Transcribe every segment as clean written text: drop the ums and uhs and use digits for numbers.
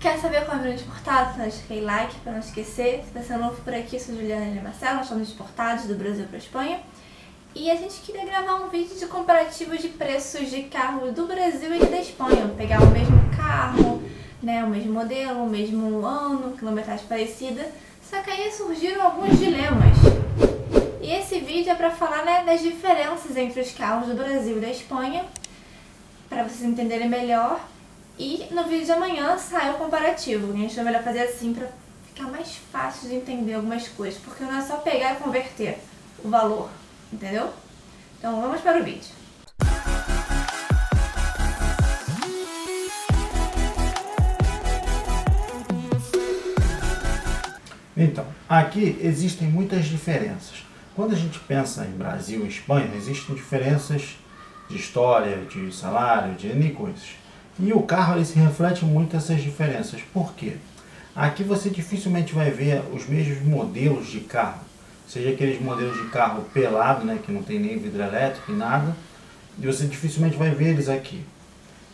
Quer saber como é Importados? Deixa aquele like para não esquecer. Se você é novo por aqui, sou Juliana e Marcelo, nós somos exportados do Brasil para a Espanha. E a gente queria gravar um vídeo de comparativo de preços de carros do Brasil e da Espanha. Pegar o mesmo carro, né, o mesmo modelo, o mesmo ano, quilometragem parecida. Só que aí surgiram alguns dilemas. E esse vídeo é para falar, né, das diferenças entre os carros do Brasil e da Espanha, para vocês entenderem melhor. E no vídeo de amanhã sai o comparativo. A gente vai melhor fazer assim para ficar mais fácil de entender algumas coisas, porque não é só pegar e converter o valor, entendeu? Então vamos para o vídeo. Então, aqui existem muitas diferenças. Quando a gente pensa em Brasil e Espanha, existem diferenças de história, de salário, de N coisas. E o carro ele se reflete muito essas diferenças. Por quê? Aqui você dificilmente vai ver os mesmos modelos de carro. Seja aqueles modelos de carro pelado, né, que não tem nem vidro elétrico e nada. E você dificilmente vai ver eles aqui.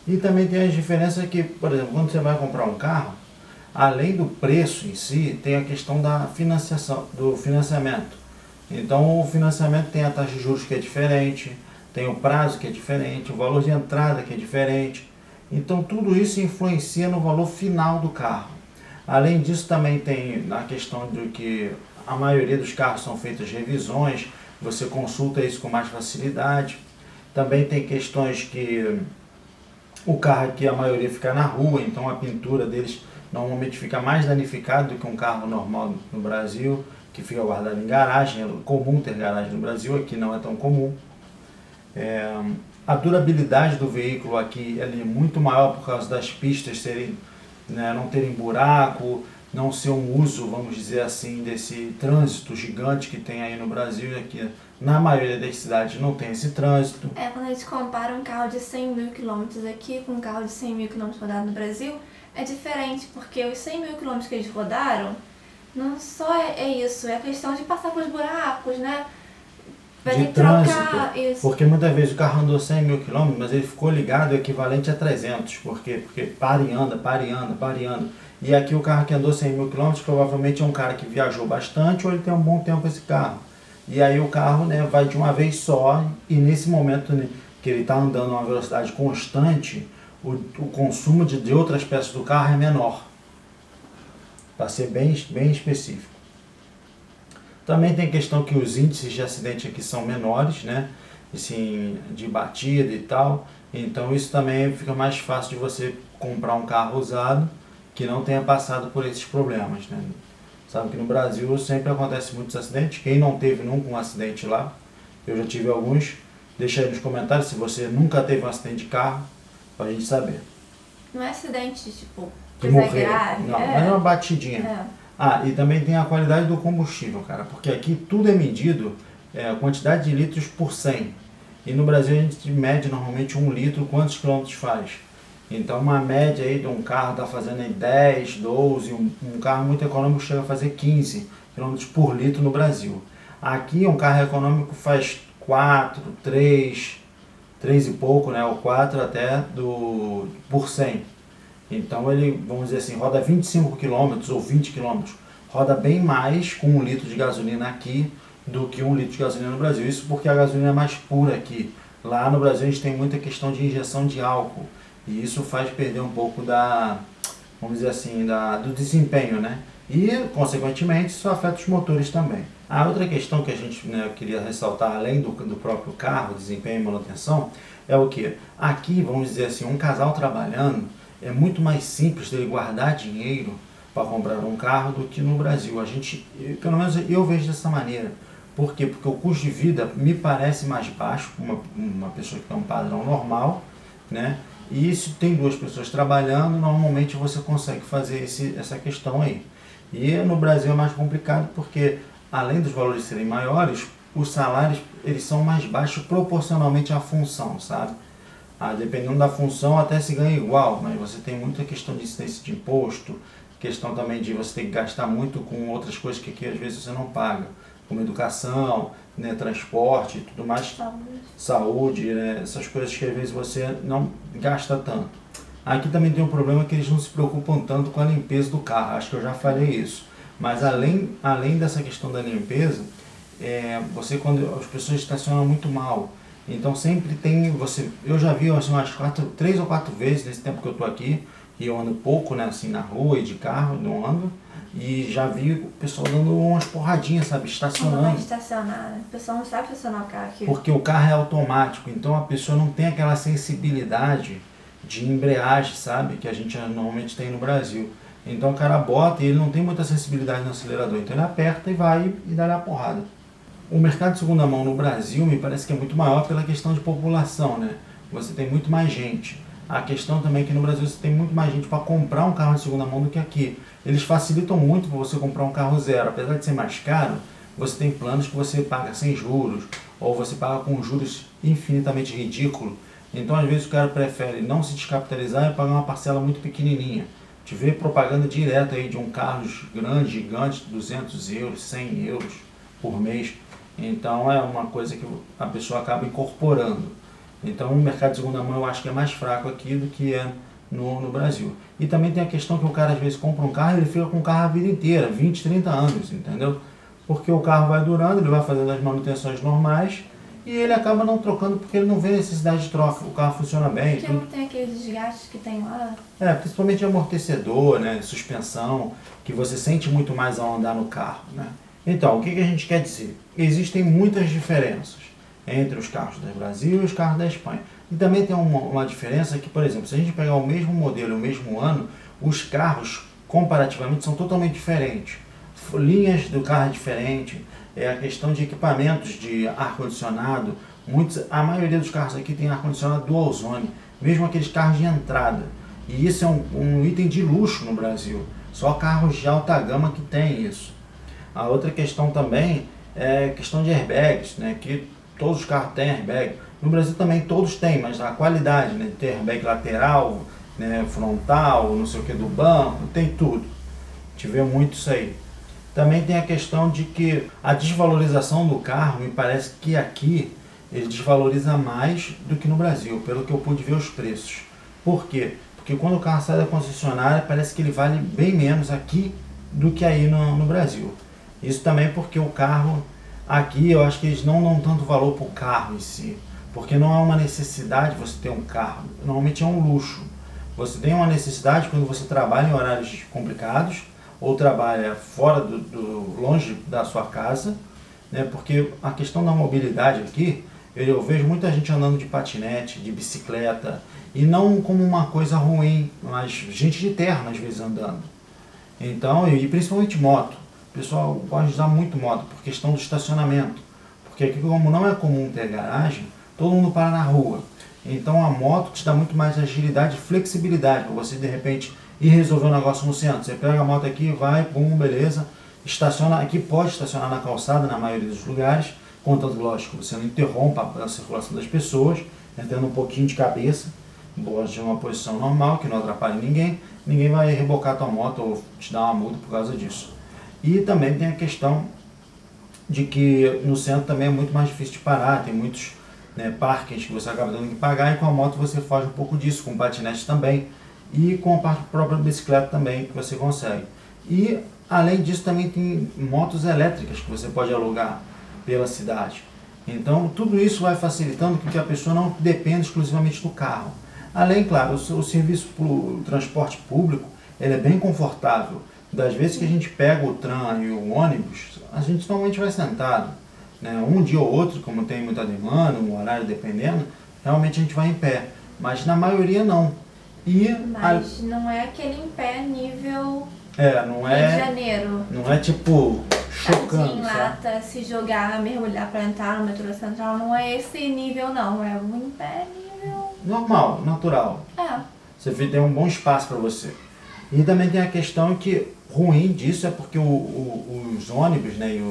E também tem as diferenças que, por exemplo, quando você vai comprar um carro, além do preço em si, tem a questão da financiação, do financiamento. Então o financiamento tem a taxa de juros que é diferente, tem o prazo que é diferente, o valor de entrada que é diferente. Então tudo isso influencia no valor final do carro. Além disso também tem a questão de que a maioria dos carros são feitas revisões, você consulta isso com mais facilidade. Também tem questões que o carro aqui a maioria fica na rua, então a pintura deles normalmente fica mais danificada do que um carro normal no Brasil, que fica guardado em garagem. É comum ter garagem no Brasil, aqui não é tão comum. A durabilidade do veículo aqui é muito maior por causa das pistas serem, né, não terem buraco, não ser um uso, vamos dizer assim, desse trânsito gigante que tem aí no Brasil. E aqui na maioria das cidades não tem esse trânsito. Quando a gente compara um carro de 100 mil quilômetros aqui com um carro de 100 mil quilômetros rodado no Brasil, é diferente, porque os 100 mil quilômetros que eles rodaram, não só é isso, é a questão de passar por buracos, né? Vai ter que trocar isso. Porque muitas vezes o carro andou 100 mil quilômetros, mas ele ficou ligado equivalente a 300, porque para e anda, para e anda, para e anda. E aqui o carro que andou 100 mil quilômetros provavelmente é um cara que viajou bastante ou ele tem um bom tempo esse carro. E aí o carro, né, vai de uma vez só, e nesse momento, né, que ele está andando a uma velocidade constante, o consumo de outras peças do carro é menor, para ser bem específico. Também tem a questão que os índices de acidente aqui são menores, né? Assim, de batida e tal. Então isso também fica mais fácil de você comprar um carro usado que não tenha passado por esses problemas, né? Sabe que no Brasil sempre acontece muitos acidentes. Quem não teve nunca um acidente lá, eu já tive alguns. Deixa aí nos comentários se você nunca teve um acidente de carro, pra gente saber. Não é acidente, tipo, De coisa morrer. grave. Não, é uma batidinha. E também tem a qualidade do combustível, cara, porque aqui tudo é medido, a quantidade de litros por 100. E no Brasil a gente mede normalmente 1 litro, quantos quilômetros faz. Então uma média aí de um carro está fazendo aí 10, 12, um carro muito econômico chega a fazer 15 quilômetros por litro no Brasil. Aqui um carro econômico faz 4, 3 e pouco, né, ou 4 até por 100. Então ele, vamos dizer assim, roda 25 km ou 20 km. Roda bem mais com 1 litro de gasolina aqui do que 1 litro de gasolina no Brasil. Isso porque a gasolina é mais pura aqui. Lá no Brasil a gente tem muita questão de injeção de álcool. E isso faz perder um pouco vamos dizer assim, do desempenho, né? E, consequentemente, isso afeta os motores também. A outra questão que a gente, né, queria ressaltar, além do próprio carro, desempenho e manutenção, é o que? Aqui, vamos dizer assim, um casal trabalhando, é muito mais simples dele guardar dinheiro para comprar um carro do que no Brasil. Pelo menos eu vejo dessa maneira. Por quê? Porque o custo de vida me parece mais baixo para uma pessoa que tem um padrão normal, né? E se tem duas pessoas trabalhando, normalmente você consegue fazer essa questão aí. E no Brasil é mais complicado porque, além dos valores serem maiores, os salários eles são mais baixos proporcionalmente à função, sabe? Dependendo da função até se ganha igual, mas você tem muita questão de incidência de imposto, questão também de você ter que gastar muito com outras coisas que aqui às vezes você não paga, como educação, né, transporte e tudo mais, saúde, né, essas coisas que às vezes você não gasta tanto. Aqui também tem um problema que eles não se preocupam tanto com a limpeza do carro, acho que eu já falei isso. Mas além dessa questão da limpeza, quando as pessoas estacionam muito mal, então sempre tem, eu já vi assim, umas 3 ou 4 vezes nesse tempo que eu estou aqui, e eu ando pouco, né, assim, na rua e de carro, não ando, e já vi o pessoal dando umas porradinhas, sabe, estacionando. Não vai estacionar, né? O pessoal não sabe estacionar o carro aqui. Porque o carro é automático, então a pessoa não tem aquela sensibilidade de embreagem, sabe, que a gente normalmente tem no Brasil. Então o cara bota e ele não tem muita sensibilidade no acelerador, então ele aperta e vai e dá a porrada. O mercado de segunda mão no Brasil me parece que é muito maior pela questão de população, né? Você tem muito mais gente. A questão também é que no Brasil você tem muito mais gente para comprar um carro de segunda mão do que aqui. Eles facilitam muito para você comprar um carro zero. Apesar de ser mais caro, você tem planos que você paga sem juros, ou você paga com juros infinitamente ridículos. Então às vezes o cara prefere não se descapitalizar e pagar uma parcela muito pequenininha. Te vê propaganda direta aí de um carro grande, gigante, 200 euros, 100 euros por mês. Então é uma coisa que a pessoa acaba incorporando. Então o mercado de segunda mão eu acho que é mais fraco aqui do que é no Brasil. E também tem a questão que o cara às vezes compra um carro e ele fica com o carro a vida inteira, 20, 30 anos, entendeu? Porque o carro vai durando, ele vai fazendo as manutenções normais e ele acaba não trocando porque ele não vê necessidade de troca. O carro funciona bem. Porque não tem aqueles desgastes que tem lá. Principalmente amortecedor, né, suspensão, que você sente muito mais ao andar no carro, né? Então, o que a gente quer dizer? Existem muitas diferenças entre os carros do Brasil e os carros da Espanha. E também tem uma diferença que, por exemplo, se a gente pegar o mesmo modelo e o mesmo ano, os carros, comparativamente, são totalmente diferentes. Linhas do carro é diferente, a questão de equipamentos de ar-condicionado, a maioria dos carros aqui tem ar-condicionado dual zone, mesmo aqueles carros de entrada. E isso é um item de luxo no Brasil, só carros de alta gama que tem isso. A outra questão também é a questão de airbags, né, que todos os carros têm airbag. No Brasil também todos têm, mas a qualidade, né, de ter airbag lateral, né, frontal, não sei o que do banco, tem tudo. A gente vê muito isso aí. Também tem a questão de que a desvalorização do carro, me parece que aqui ele desvaloriza mais do que no Brasil, pelo que eu pude ver os preços. Por quê? Porque quando o carro sai da concessionária, parece que ele vale bem menos aqui do que aí no Brasil. Isso também porque o carro, aqui eu acho que eles não dão tanto valor para o carro em si, porque não é uma necessidade você ter um carro, normalmente é um luxo. Você tem uma necessidade quando você trabalha em horários complicados, ou trabalha fora longe da sua casa, né? Porque a questão da mobilidade aqui, eu vejo muita gente andando de patinete, de bicicleta, e não como uma coisa ruim, mas gente de terra às vezes andando. Então, e principalmente moto. O pessoal gosta de usar muito moto por questão do estacionamento. Porque aqui, como não é comum ter garagem, todo mundo para na rua. Então a moto te dá muito mais agilidade e flexibilidade para você de repente ir resolver um negócio no centro. Você pega a moto aqui, vai, pum, beleza, estaciona. Aqui pode estacionar na calçada na maioria dos lugares, contanto, lógico, você não interrompa a circulação das pessoas, tendo um pouquinho de cabeça, de uma posição normal, que não atrapalhe ninguém, ninguém vai rebocar a tua moto ou te dar uma multa por causa disso. E também tem a questão de que no centro também é muito mais difícil de parar, tem muitos, né, parkings que você acaba tendo que pagar, e com a moto você foge um pouco disso, com o patinete também, e com a própria bicicleta também que você consegue. E além disso também tem motos elétricas que você pode alugar pela cidade. Então tudo isso vai facilitando que a pessoa não dependa exclusivamente do carro. Além, claro, o serviço o transporte público, ele é bem confortável. Das vezes que a gente pega o tram e o ônibus, a gente normalmente vai sentado, né? Um dia ou outro, como tem muita demanda, um horário dependendo, realmente a gente vai em pé. Mas na maioria não. Mas não é aquele em pé nível não Rio é, de Janeiro. não é tipo chocando, Em lata, se jogar, mergulhar para entrar no metrô central, não é esse nível não, é um em pé nível... normal, natural. Você tem um bom espaço para você. E também tem a questão que ruim disso é porque os ônibus, né,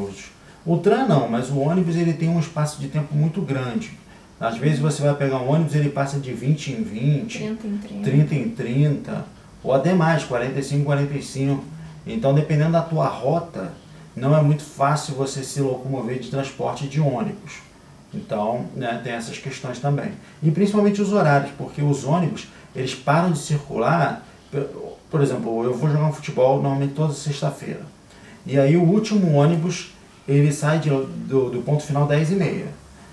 o tram não, mas o ônibus ele tem um espaço de tempo muito grande. Às vezes você vai pegar um ônibus, ele passa de 20 em 20, 30 em 30, ou até mais, 45 em 45. Então, dependendo da tua rota, não é muito fácil você se locomover de transporte de ônibus. Então, né, tem essas questões também. E principalmente os horários, porque os ônibus, eles param de circular. Por exemplo, eu vou jogar um futebol normalmente toda sexta-feira. E aí o último ônibus, ele sai do ponto final 10h30.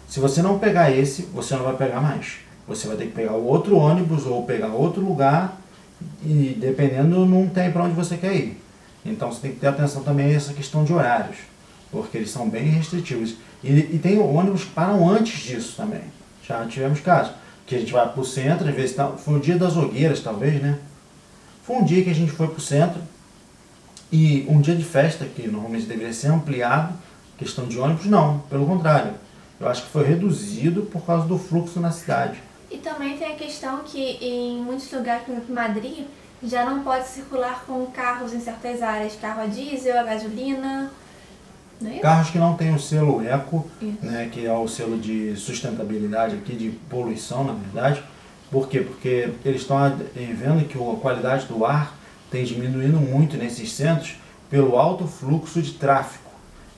Se você não pegar esse, você não vai pegar mais. Você vai ter que pegar o outro ônibus ou pegar outro lugar e dependendo não tem para onde você quer ir. Então você tem que ter atenção também a essa questão de horários, porque eles são bem restritivos. E tem ônibus que param antes disso também. Já tivemos casos que a gente vai para o centro, às vezes foi o dia das hogueiras talvez, né? Foi um dia que a gente foi para o centro e um dia de festa, que normalmente deveria ser ampliado, questão de ônibus, não, pelo contrário. Eu acho que foi reduzido por causa do fluxo na cidade. E também tem a questão que em muitos lugares, por exemplo, Madrid, já não pode circular com carros em certas áreas, carro a diesel, a gasolina, não é isso? Carros que não têm o selo Eco, né, que é o selo de sustentabilidade aqui, de poluição, na verdade. Por quê? Porque eles estão vendo que a qualidade do ar tem diminuído muito nesses centros pelo alto fluxo de tráfego.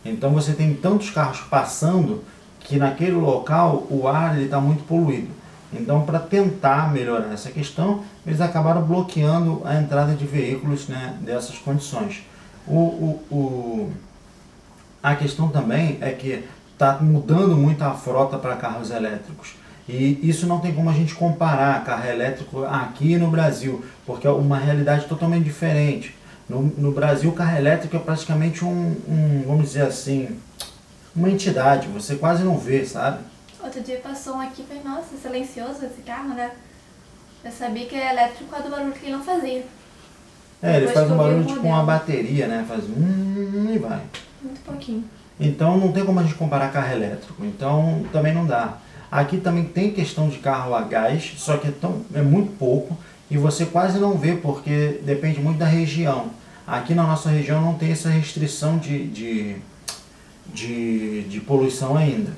Então você tem tantos carros passando que naquele local o ar está muito poluído. Então, para tentar melhorar essa questão, eles acabaram bloqueando a entrada de veículos, né, dessas condições. A questão também é que está mudando muito a frota para carros elétricos. E isso não tem como a gente comparar carro elétrico aqui no Brasil, porque é uma realidade totalmente diferente. No Brasil, o carro elétrico é praticamente vamos dizer assim, uma entidade, você quase não vê, sabe? Outro dia passou um aqui e falei, nossa, silencioso esse carro, né? Eu sabia que é elétrico por causa do barulho que ele não fazia. Ele faz um barulho tipo uma bateria, né? Faz e vai. Muito pouquinho. Então não tem como a gente comparar carro elétrico, então também não dá. Aqui também tem questão de carro a gás, só que é muito pouco e você quase não vê porque depende muito da região. Aqui na nossa região não tem essa restrição de poluição ainda.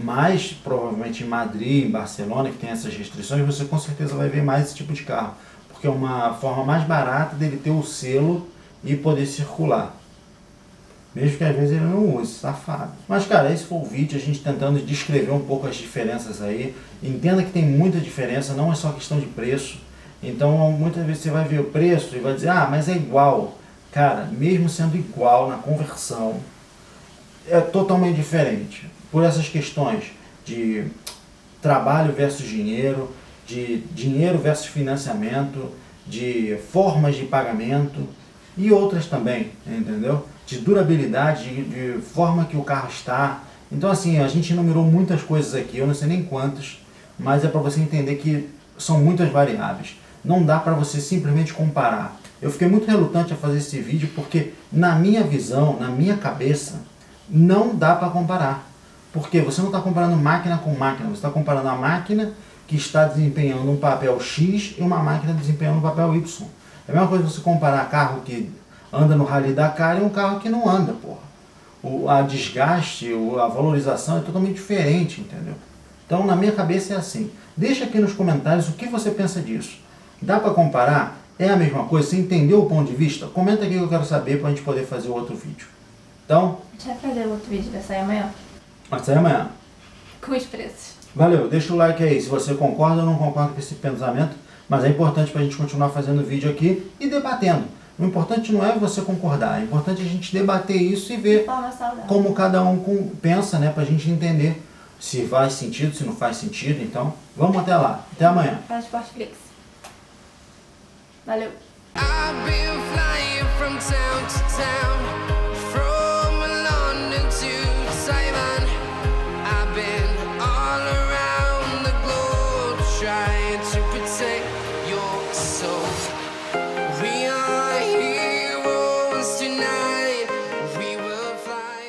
Mas provavelmente em Madrid, em Barcelona, que tem essas restrições, você com certeza vai ver mais esse tipo de carro. Porque é uma forma mais barata dele ter o selo e poder circular. Mesmo que às vezes ele não use, safado. Mas cara, esse foi o vídeo, a gente tentando descrever um pouco as diferenças aí. Entenda que tem muita diferença, não é só questão de preço. Então muitas vezes você vai ver o preço e vai dizer, ah, mas é igual. Cara, mesmo sendo igual na conversão, é totalmente diferente. Por essas questões de trabalho versus dinheiro, de dinheiro versus financiamento, de formas de pagamento e outras também, entendeu? De durabilidade, de forma que o carro está. Então assim, a gente enumerou muitas coisas aqui, eu não sei nem quantas, mas é para você entender que são muitas variáveis. Não dá para você simplesmente comparar. Eu fiquei muito relutante a fazer esse vídeo porque na minha visão, na minha cabeça, não dá para comparar. Porque você não está comparando máquina com máquina, você está comparando a máquina que está desempenhando um papel X e uma máquina desempenhando um papel Y. É a mesma coisa você comparar carro que anda no Rally Dakar e um carro que não anda, porra. A desgaste, a valorização é totalmente diferente, entendeu? Então, na minha cabeça é assim. Deixa aqui nos comentários o que você pensa disso. Dá para comparar? É a mesma coisa? Você entendeu o ponto de vista? Comenta aqui que eu quero saber para a gente poder fazer outro vídeo. Então... A gente vai fazer outro vídeo, vai sair amanhã. Vai sair amanhã. Com os preços. Valeu, deixa o like aí se você concorda ou não concorda com esse pensamento, mas é importante para a gente continuar fazendo vídeo aqui e debatendo. O importante não é você concordar, é importante a gente debater isso e ver como cada um pensa, né, para a gente entender se faz sentido, se não faz sentido. Então, vamos até lá. Até amanhã. Para Sportflix. Valeu. I've been flying from town to town.